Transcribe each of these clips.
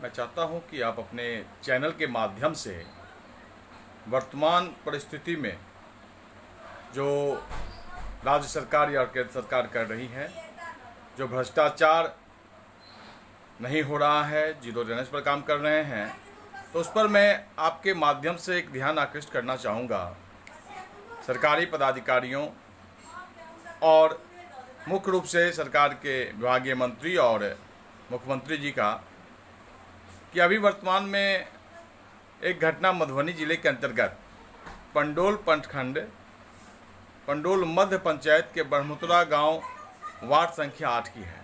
मैं चाहता हूं कि आप अपने चैनल के माध्यम से वर्तमान परिस्थिति में जो राज्य सरकार या केंद्र सरकार कर रही है, जो भ्रष्टाचार नहीं हो रहा है, जीरो टॉलरेंस पर काम कर रहे हैं, तो उस पर मैं आपके माध्यम से एक ध्यान आकृष्ट करना चाहूँगा सरकारी पदाधिकारियों और मुख्य रूप से सरकार के विभागीय मंत्री और मुख्यमंत्री जी का, कि अभी वर्तमान में एक घटना मधुबनी जिले के अंतर्गत पंडोल प्रखंड पंडोल मध्य पंचायत के ब्रह्मपुरा गांव वार्ड संख्या 8 की है,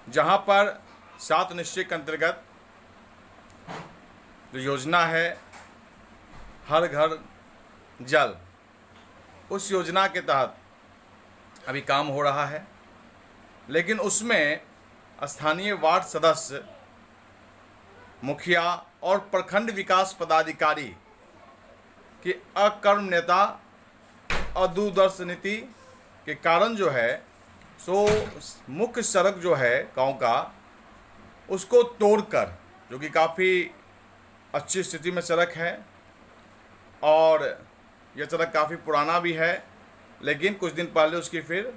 जहां पर 7 निश्चय के अंतर्गत जो योजना है हर घर जल, उस योजना के तहत अभी काम हो रहा है। लेकिन उसमें स्थानीय वार्ड सदस्य, मुखिया और प्रखंड विकास पदाधिकारी की अकर्मण्यता और दूरदर्शी नीति के कारण जो है सो मुख्य सड़क जो है गांव का, उसको तोड़कर, जो कि काफ़ी अच्छी स्थिति में सड़क है और यह सड़क काफ़ी पुराना भी है, लेकिन कुछ दिन पहले उसकी फिर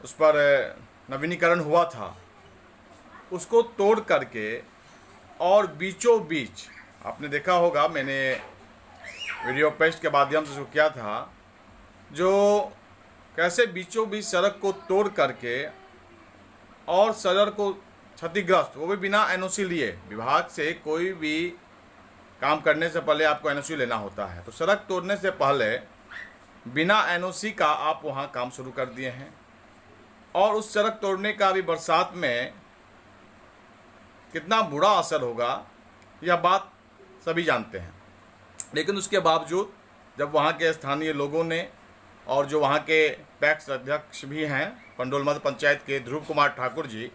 उस पर नवीनीकरण हुआ था, उसको तोड़ करके और बीचों बीच, आपने देखा होगा मैंने वीडियो पेस्ट के माध्यम से जो किया था, जो कैसे बीचों बीच सड़क को तोड़ करके और सड़क को क्षतिग्रस्त, वो भी बिना एनओसी लिए। विभाग से कोई भी काम करने से पहले आपको एनओसी लेना होता है, तो सड़क तोड़ने से पहले बिना एनओसी का आप वहाँ काम शुरू कर दिए हैं। और उस सड़क तोड़ने का भी बरसात में कितना बुरा असर होगा यह बात सभी जानते हैं। लेकिन उसके बावजूद जब वहाँ के स्थानीय लोगों ने और जो वहाँ के पैक्स अध्यक्ष भी हैं पंडोल मध्य पंचायत के ध्रुव कुमार ठाकुर जी,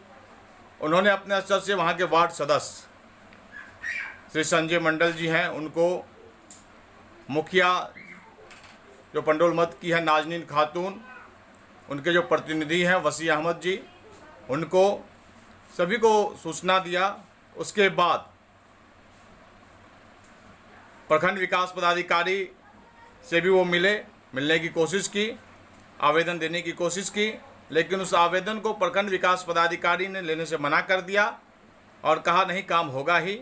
उन्होंने अपने स्तर से वहाँ के वार्ड सदस्य श्री संजय मंडल जी हैं, उनको, मुखिया जो पंडोल मध्य की है नाजनीन खातून, उनके जो प्रतिनिधि हैं वसी अहमद जी, उनको सभी को सूचना दिया। उसके बाद प्रखंड विकास पदाधिकारी से भी वो मिलने की कोशिश की, आवेदन देने की कोशिश की, लेकिन उस आवेदन को प्रखंड विकास पदाधिकारी ने लेने से मना कर दिया और कहा नहीं, काम होगा ही।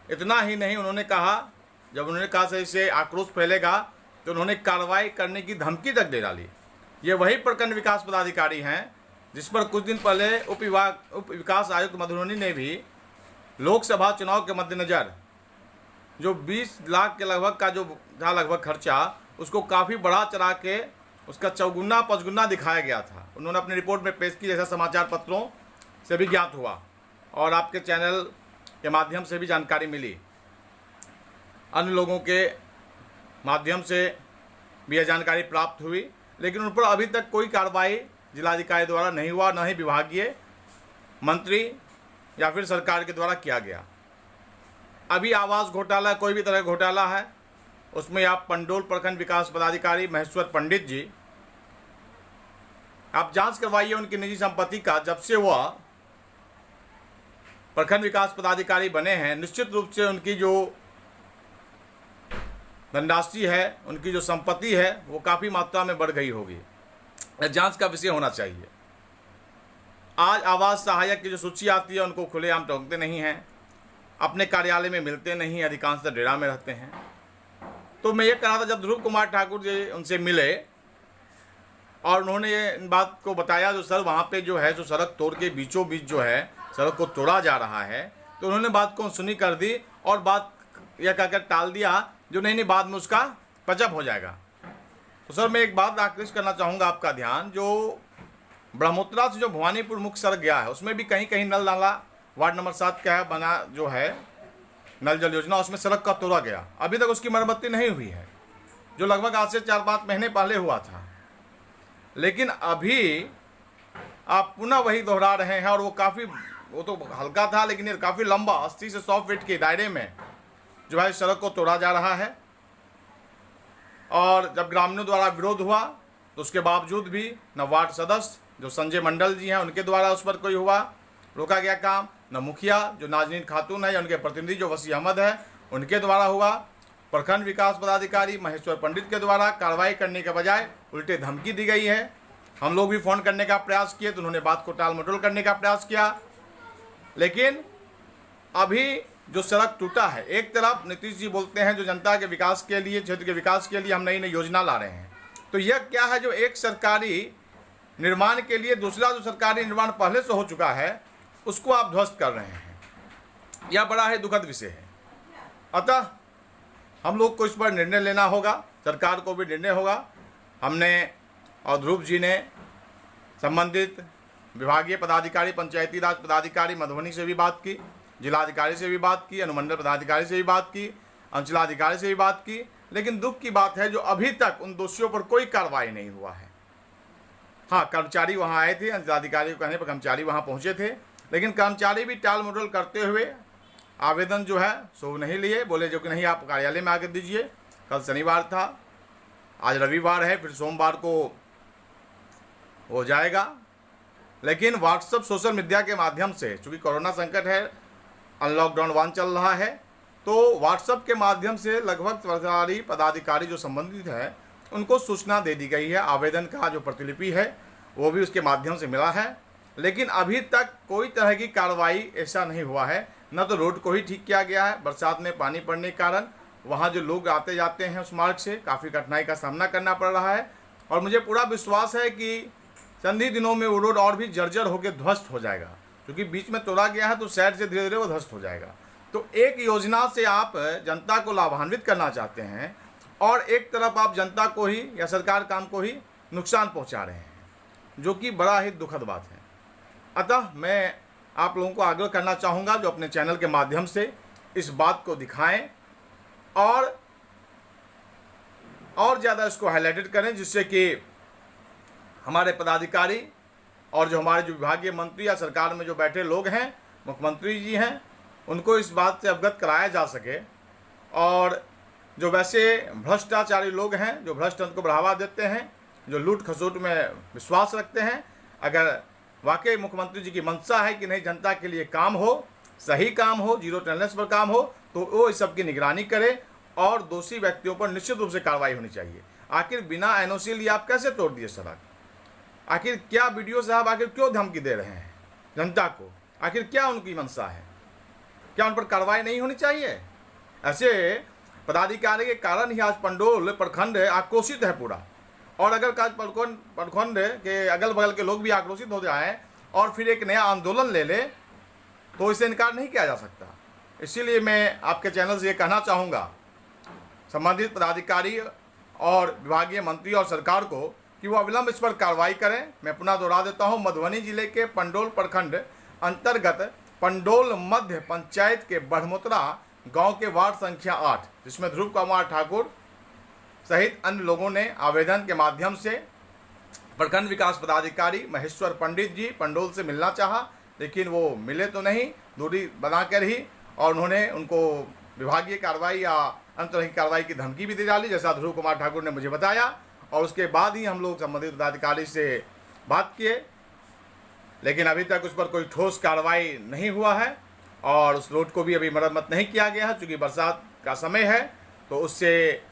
इतना ही नहीं, उन्होंने कहा, जब उन्होंने कहा सही से आक्रोश फैलेगा तो उन्होंने कार्रवाई करने की धमकी तक दे डाली। ये वही प्रखंड विकास पदाधिकारी हैं जिस पर कुछ दिन पहले उप विकास आयुक्त मधुबनी ने भी लोकसभा चुनाव के मद्देनज़र जो 20 लाख के लगभग का जो था लगभग खर्चा, उसको काफ़ी बढ़ा चढ़ा के उसका चौगुना पचगुना दिखाया गया था। उन्होंने अपनी रिपोर्ट में पेश की, जैसा समाचार पत्रों से भी ज्ञात हुआ और आपके चैनल के माध्यम से भी जानकारी मिली, अन्य लोगों के माध्यम से भी यह जानकारी प्राप्त हुई। लेकिन उन पर अभी तक कोई कार्रवाई जिलाधिकारी द्वारा नहीं हुआ, न ही विभागीय मंत्री या फिर सरकार के द्वारा किया गया। अभी आवास घोटाला, कोई भी तरह का घोटाला है, उसमें आप पंडोल प्रखंड विकास पदाधिकारी महेश्वर पंडित जी, आप जांच करवाइए उनकी निजी संपत्ति का। जब से वह प्रखंड विकास पदाधिकारी बने हैं, निश्चित रूप से उनकी जो धनराशि है, उनकी जो संपत्ति है, वो काफ़ी मात्रा में बढ़ गई होगी। जांच का विषय होना चाहिए। आज आवास सहायक की जो सूची आती है, उनको खुलेआम टोकते नहीं हैं, अपने कार्यालय में मिलते नहीं, अधिकांशतः डेरा में रहते हैं। तो मैं ये कह रहा था, जब ध्रुव कुमार ठाकुर जी उनसे मिले और उन्होंने इन बात को बताया, जो सर वहाँ पे जो है जो सड़क तोड़ के बीचों बीच जो है सड़क को तोड़ा जा रहा है, तो उन्होंने बात को सुनी कर दी और बात यह कहकर टाल दिया जो नहीं बाद में उसका पचअप हो जाएगा। तो सर मैं एक बात आकृष्ट करना चाहूँगा आपका ध्यान, जो ब्रह्मपुरा से जो भवानीपुर मुख्य सड़क गया है, उसमें भी कहीं कहीं नल नाला वार्ड नंबर 7 का है बना, जो है नल जल योजना, उसमें सड़क का तोड़ा गया, अभी तक उसकी मरम्मती नहीं हुई है, जो लगभग आज से 4-5 महीने पहले हुआ था। लेकिन अभी आप पुनः वही दोहरा रहे हैं और वो तो हल्का था, लेकिन ये काफ़ी लंबा 80 से 100 फीट के दायरे में जो है सड़क को तोड़ा जा रहा है। और जब ग्रामीणों द्वारा विरोध हुआ तो उसके बावजूद भी न वार्ड सदस्य जो संजय मंडल जी हैं उनके द्वारा उस पर कोई हुआ, रोका गया काम, न मुखिया जो नाजनीन खातून है या उनके प्रतिनिधि जो वसी अहमद है उनके द्वारा हुआ, प्रखंड विकास पदाधिकारी महेश्वर पंडित के द्वारा कार्रवाई करने के बजाय उल्टे धमकी दी गई है। हम लोग भी फ़ोन करने का प्रयास किए तो उन्होंने बात को टाल मटोल करने का प्रयास किया। लेकिन अभी जो सड़क टूटा है, एक तरफ नीतीश जी बोलते हैं जो जनता के विकास के लिए, क्षेत्र के विकास के लिए हम नई नई योजना ला रहे हैं, तो यह क्या है जो एक सरकारी निर्माण के लिए दूसरा जो सरकारी निर्माण पहले से हो चुका है उसको आप ध्वस्त कर रहे हैं। यह बड़ा ही दुखद विषय है। अतः हम लोग को इस पर निर्णय लेना होगा, सरकार को भी निर्णय होगा। हमने और ध्रुव जी ने संबंधित विभागीय पदाधिकारी, पंचायती राज पदाधिकारी मधुबनी से भी बात की, जिलाधिकारी से भी बात की, अनुमंडल पदाधिकारी से भी बात की, अंचलाधिकारी से भी बात की, लेकिन दुख की बात है जो अभी तक उन दोषियों पर कोई कार्रवाई नहीं हुआ है। हाँ, कर्मचारी वहाँ आए थे, अंचलाधिकारी को कहने पर कर्मचारी वहाँ पहुँचे थे, लेकिन कर्मचारी भी टाल मटोल करते हुए आवेदन जो है सो नहीं लिए, बोले जो कि नहीं आप कार्यालय में आकर दीजिए। कल शनिवार था, आज रविवार है, फिर सोमवार को हो जाएगा। लेकिन व्हाट्सएप सोशल मीडिया के माध्यम से, चूँकि कोरोना संकट है, अनलॉकडाउन 1 चल रहा है, तो व्हाट्सएप के माध्यम से लगभग सरकारी पदाधिकारी जो संबंधित है उनको सूचना दे दी गई है। आवेदन का जो प्रतिलिपि है वो भी उसके माध्यम से मिला है, लेकिन अभी तक कोई तरह की कार्रवाई ऐसा नहीं हुआ है। न तो रोड को ही ठीक किया गया है, बरसात में पानी पड़ने के कारण वहाँ जो लोग आते जाते हैं उस मार्ग से काफ़ी कठिनाई का सामना करना पड़ रहा है। और मुझे पूरा विश्वास है कि संधि दिनों में वो रोड और भी जर्जर होकर ध्वस्त हो जाएगा, क्योंकि बीच में तोड़ा गया है तो साइड से धीरे धीरे वो ध्वस्त हो जाएगा। तो एक योजना से आप जनता को लाभान्वित करना चाहते हैं और एक तरफ आप जनता को ही या सरकार काम को ही नुकसान पहुंचा रहे हैं, जो कि बड़ा ही दुखद बात है। अतः मैं आप लोगों को आग्रह करना चाहूँगा जो अपने चैनल के माध्यम से इस बात को दिखाएं और ज़्यादा इसको हाईलाइटेड करें, जिससे कि हमारे पदाधिकारी और जो हमारे जो विभागीय मंत्री या सरकार में जो बैठे लोग हैं, मुख्यमंत्री जी हैं, उनको इस बात से अवगत कराया जा सके। और जो वैसे भ्रष्टाचारी लोग हैं, जो भ्रष्ट तंत्र को बढ़ावा देते हैं, जो लूट खसोट में विश्वास रखते हैं, अगर वाकई मुख्यमंत्री जी की मंशा है कि नहीं जनता के लिए काम हो, सही काम हो, जीरो टॉलरेंस पर काम हो, तो वो इस सब की निगरानी करे और दोषी व्यक्तियों पर निश्चित रूप से कार्रवाई होनी चाहिए। आखिर बिना एनओसी लिए आप कैसे तोड़ दिए सड़क? आखिर क्या वीडियो साहब आखिर क्यों धमकी दे रहे हैं जनता को? आखिर क्या उनकी मंशा है? क्या उन पर कार्रवाई नहीं होनी चाहिए? ऐसे पदाधिकारी के कारण ही आज पंडोल प्रखंड आक्रोशित है पूरा। और अगर प्रखंड के अगल बगल के लोग भी आक्रोशित हो जाएं और फिर एक नया आंदोलन ले ले तो इसे इनकार नहीं किया जा सकता। इसीलिए मैं आपके चैनल से ये कहना चाहूँगा संबंधित पदाधिकारी और विभागीय मंत्री और सरकार को कि वो अविलंब इस पर कार्रवाई करें। मैं पुनः दोहरा देता हूँ, मधुबनी जिले के पंडोल प्रखंड अंतर्गत पंडोल मध्य पंचायत के बढ़मोतरा गांव के वार्ड संख्या 8, जिसमें ध्रुव कुमार ठाकुर सहित अन्य लोगों ने आवेदन के माध्यम से प्रखंड विकास पदाधिकारी महेश्वर पंडित जी पंडोल से मिलना चाहा, लेकिन वो मिले तो नहीं, दूरी बनाकर ही, और उन्होंने उनको विभागीय कार्रवाई या अन्य तरह की कार्रवाई की धमकी भी दे डाली, जैसा ध्रुव कुमार ठाकुर ने मुझे बताया। और उसके बाद ही हम लोग संबंधित पदाधिकारी से बात किए, लेकिन अभी तक उस पर कोई ठोस कार्रवाई नहीं हुआ है और उस रोड को भी अभी मरम्मत नहीं किया गया है। चूँकि बरसात का समय है तो उससे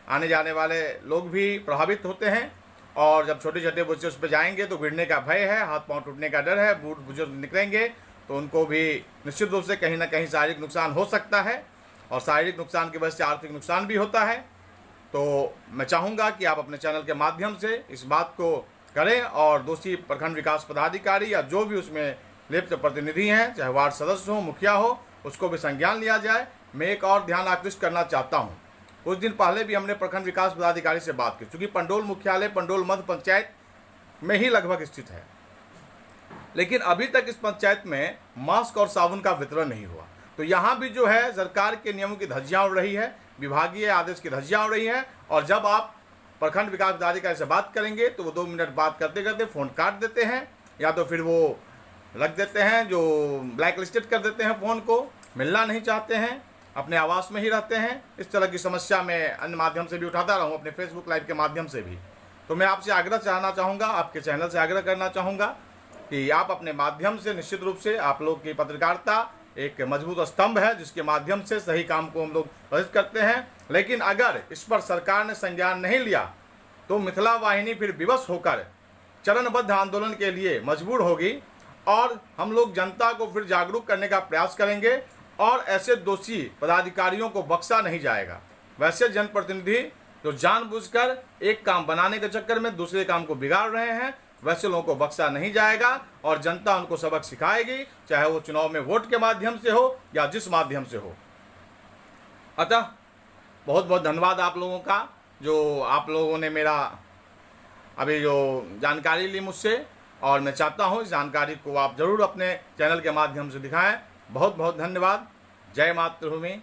आने जाने वाले लोग भी प्रभावित होते हैं, और जब छोटे छोटे बच्चे उस पर जाएंगे तो गिरने का भय है, हाथ पांव टूटने का डर है, बूढ़ बुजुर्ग निकलेंगे तो उनको भी निश्चित रूप से कहीं ना कहीं शारीरिक नुकसान हो सकता है, और शारीरिक नुकसान की वजह से आर्थिक नुकसान भी होता है। तो मैं चाहूँगा कि आप अपने चैनल के माध्यम से इस बात को करें और दोषी प्रखंड विकास पदाधिकारी या जो भी उसमें लिप्त प्रतिनिधि हैं, चाहे वार्ड सदस्य हो, मुखिया हो, उसको भी संज्ञान लिया जाए। मैं एक और ध्यान आकृष्ट करना चाहता हूँ, कुछ दिन पहले भी हमने प्रखंड विकास पदाधिकारी से बात की, क्योंकि पंडोल मुख्यालय पंडोल मध्य पंचायत में ही लगभग स्थित है, लेकिन अभी तक इस पंचायत में मास्क और साबुन का वितरण नहीं हुआ। तो यहाँ भी जो है सरकार के नियमों की धज्जियाँ उड़ रही है, विभागीय आदेश की धज्जियाँ उड़ रही है, और जब आप प्रखंड विकास पदाधिकारी से बात करेंगे तो वो 2 मिनट बात करते करते फ़ोन काट देते हैं, या तो फिर वो रख देते हैं, जो ब्लैक लिस्टेड कर देते हैं, फ़ोन को मिलना नहीं चाहते हैं, अपने आवास में ही रहते हैं। इस तरह की समस्या मैं अन्य माध्यम से भी उठाता रहूँ, अपने फेसबुक लाइव के माध्यम से भी। तो मैं आपसे आग्रह करना चाहूँगा, आपके चैनल से आग्रह करना चाहूँगा कि आप अपने माध्यम से निश्चित रूप से आप लोग की पत्रकारिता एक मजबूत स्तंभ है जिसके माध्यम से सही काम को हम लोग प्रदर्शित करते हैं। लेकिन अगर इस पर सरकार ने संज्ञान नहीं लिया तो मिथिला वाहिनी फिर विवश होकर चरणबद्ध आंदोलन के लिए मजबूर होगी और हम लोग जनता को फिर जागरूक करने का प्रयास करेंगे और ऐसे दोषी पदाधिकारियों को बख्शा नहीं जाएगा। वैसे जनप्रतिनिधि जो जानबूझकर एक काम बनाने के चक्कर में दूसरे काम को बिगाड़ रहे हैं, वैसे लोगों को बख्शा नहीं जाएगा और जनता उनको सबक सिखाएगी, चाहे वो चुनाव में वोट के माध्यम से हो या जिस माध्यम से हो। अतः बहुत बहुत धन्यवाद आप लोगों का, जो आप लोगों ने मेरा अभी जो जानकारी ली मुझसे, और मैं चाहता हूँ इस जानकारी को आप जरूर अपने चैनल के माध्यम से दिखाएं। बहुत बहुत धन्यवाद। जय मातृभूमि।